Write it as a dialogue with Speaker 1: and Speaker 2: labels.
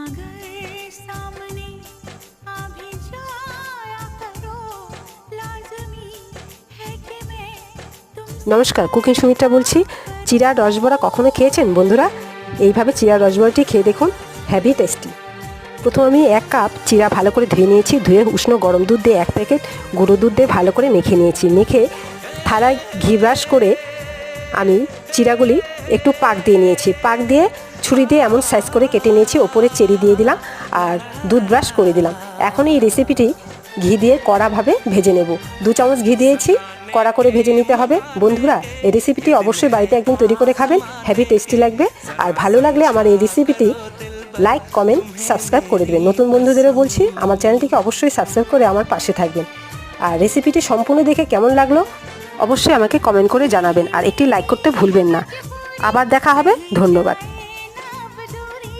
Speaker 1: मगर सामने आ भी जाया करो, लाज़मी है कि मैं तुमसे।
Speaker 2: নমস্কার, কুকিং সুমিত্রা বলছি। চিরা রসবড়া কখনো খেয়েছেন বন্ধুরা? এইভাবে চিরা রসবড়াটি খেয়ে দেখুন, হ্যাভি টেস্টি। প্রথম আমি 1 কাপ চিরা ভালো করে ধুয়ে নিয়েছি। ধুয়ে উষ্ণ গরম দুধ দিয়ে 1 প্যাকেট গুঁড়ো দুধ দিয়ে ভালো করে মেখে নিয়েছি। মেখে থালায় ঘি ব্রাশ করে আমি চিরাগুলি একটু পাক দিয়ে নিয়েছি। পাক দিয়ে ছুরি দিয়ে এমন সাইজ করে কেটে নিয়েছি। ওপরে চেরি দিয়ে দিলাম আর দুধ ব্রাশ করে দিলাম। এখন এই রেসিপিটি ঘি দিয়ে কড়াভাবে ভেজে নেব। 2 চামচ ঘি দিয়েছি, কড়া করে ভেজে নিতে হবে। বন্ধুরা, এই রেসিপিটি অবশ্যই বাড়িতে একদিন তৈরি করে খাবেন, হেভি টেস্টি লাগবে। আর ভালো লাগলে আমার এই রেসিপিটি লাইক, কমেন্ট, সাবস্ক্রাইব করে দেবেন। নতুন বন্ধুদেরও বলছি, আমার চ্যানেলটিকে অবশ্যই সাবস্ক্রাইব করে আমার পাশে থাকবেন। আর রেসিপিটি সম্পূর্ণ দেখে কেমন লাগলো অবশ্যই আমাকে কমেন্ট করে জানাবেন। আর একটি লাইক করতে ভুলবেন না। আবার দেখা হবে। ধন্যবাদ।